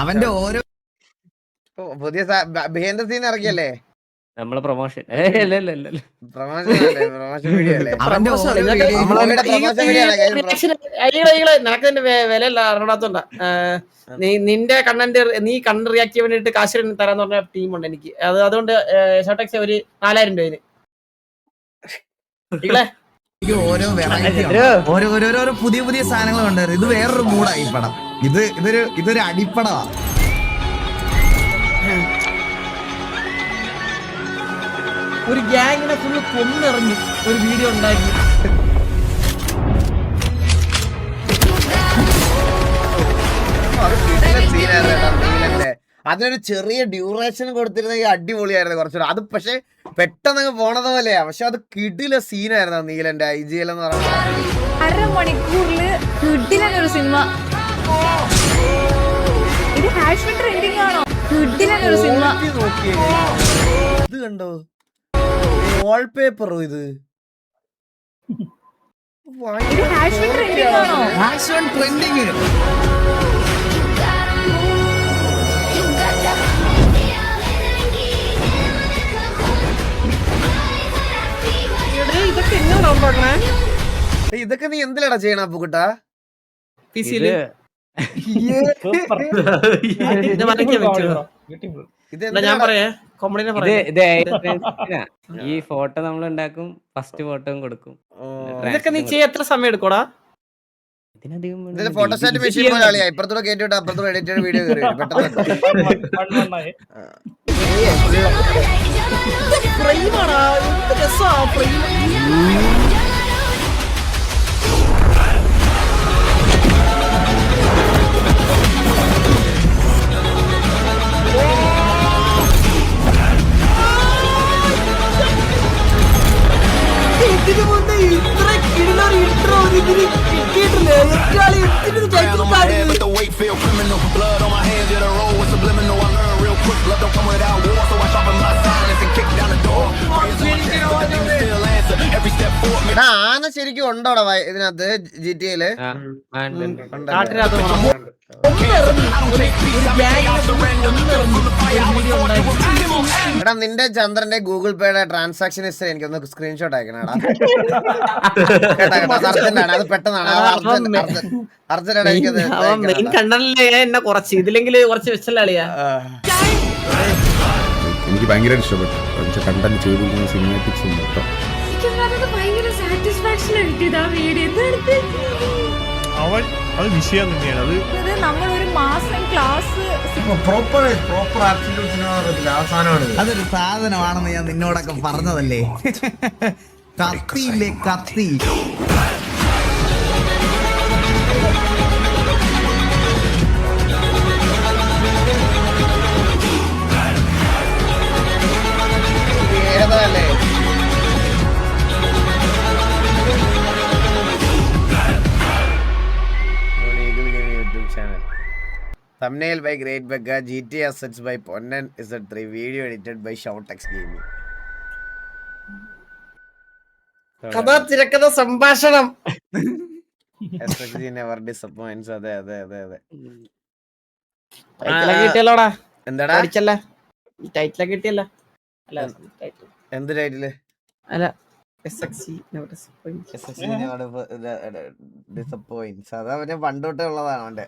അവന്റെ ഓരോ പുതിയ ബിഹൈൻഡ് ദ സീൻ ഇറക്കിയല്ലേ നമ്മളെ പ്രൊമോഷൻ പ്രൊമോഷൻ വീഡിയോ അല്ലേ അവന്റെ ഓരോ നിനക്ക് വില അറിയാത്തോണ്ടാ നിന്റെ കണ്ടന്റ് നീ കണ്ടന്റ് റിയാക്ട് ചെയ്യാൻ വേണ്ടിട്ട് കാശ് തരാന്ന് പറഞ്ഞ ടീമുണ്ട് എനിക്ക് അതുകൊണ്ട് ഷോട്ടെക്സ് ഒരു 4000 രൂപ ഓരോ വെറൈറ്റി ഓരോരോ പുതിയ പുതിയ സാധനങ്ങൾ ഉണ്ടായിരുന്നു. ഇത് വേറൊരു മൂടായി പടം. ഇതൊരു അടിപ്പടമാ. ഒരു ഗ്യാങ്ങിനെ ഫുള്ള് കൊന്നിറങ്ങി ഒരു വീഡിയോ ഉണ്ടാക്കി. അതിനൊരു ചെറിയ ഡ്യൂറേഷൻ കൊടുത്തിരുന്നെങ്കിൽ അടിപൊളിയായിരുന്നു കുറച്ചുകൂടെ. അത് പക്ഷെ പെട്ടെന്ന് പോണത് പോലെയാ. പക്ഷെ അത് കിടില സീനായിരുന്നു നീലന്റെ IGL എന്ന് പറയുന്നത്. അരമണിക്കൂറില് കിടിലൊരു സിനിമ. ഇത് ഹാഷ്മിൻ ട്രെൻഡിങ് ആണോ? കിടിലൊരു സിനിമ. ഇത് കണ്ടോ വാൾപേപ്പറോ ഇത്? ഹാഷ്മിൻ ട്രെൻഡിങ് ആണോ? ഹാഷ്മിൻ ട്രെൻഡിങ്. ഇതൊക്കെ നീ എന്തിലാടാ ചെയ്യണ അപ്പുകുട്ടാ? ഞാൻ പറയാ ഈ ഫോട്ടോ നമ്മൾ ഉണ്ടാക്കും, ഫസ്റ്റ് ഫോട്ടോയും കൊടുക്കും. ഇതൊക്കെ നീ ചെയ്യാൻ എത്ര സമയം എടുക്കൂടാ? ഫോട്ടോസ്റ്റാറ്റ് മെഷീൻ പോലെ ആളിയാ. ഇപ്പുറത്തൂടെ കേട്ടിട്ട് അപ്പുറത്തൂടെ എഡിറ്റ് ചെയ്ത വീഡിയോ കയറി ഇതിനു മുന്നേ ഇത്ര കിടിലൊരു ഇൻട്രോ ഇതിന് കിട്ടിയിട്ടില്ല. ആന ശരിക്കും ഉണ്ടോടാ ഇതിനകത്ത് GTA-ല്? എടാ നിന്റെ ചന്ദ്രന്റെ ഗൂഗിൾ പേയുടെ ട്രാൻസാക്ഷൻ ഹിസ്റ്ററി എനിക്കൊന്ന് സ്ക്രീൻഷോട്ട് അയക്കണടാ. അർജന്റാണ്, അത് പെട്ടെന്നാണ്. അർജന്റാണ് എന്നെ കുറച്ച് ഇതിലെങ്കിൽ കുറച്ച് വെച്ചല്ലാളിയാ. എനിക്ക് ഭയങ്കര ഇഷ്ടപ്പെട്ടു കണ്ടന്റ് ചെയ്തിരിക്കുന്ന സിനിമാറ്റിക്സും കേട്ടോ. അത് വിഷയം തന്നെയാണ്. അത് നമ്മളൊരു മാസം ക്ലാസ് അതൊരു സാധനമാണെന്ന് ഞാൻ നിന്നോടൊക്കെ പറഞ്ഞതല്ലേ. കത്തിയില്ലേ കത്തി. Thumbnail by Great Becca, GTA Assets by Ponnan Z3, video edited by Shoutex Gaming. കഥ തിരക്കഥ സംഭാഷണം. SXG never disappoints. അതെ. കിട്ടിയല്ലോടാ. എന്താടാ ടൈറ്റിലൊക്കെ കിട്ടിയല്ല. എന്ത് ടൈറ്റില്? അല്ല SXG never disappoints. അത് അവന് പണ്ടോട്ടേ ഉള്ളതാണ് അവന്റെ.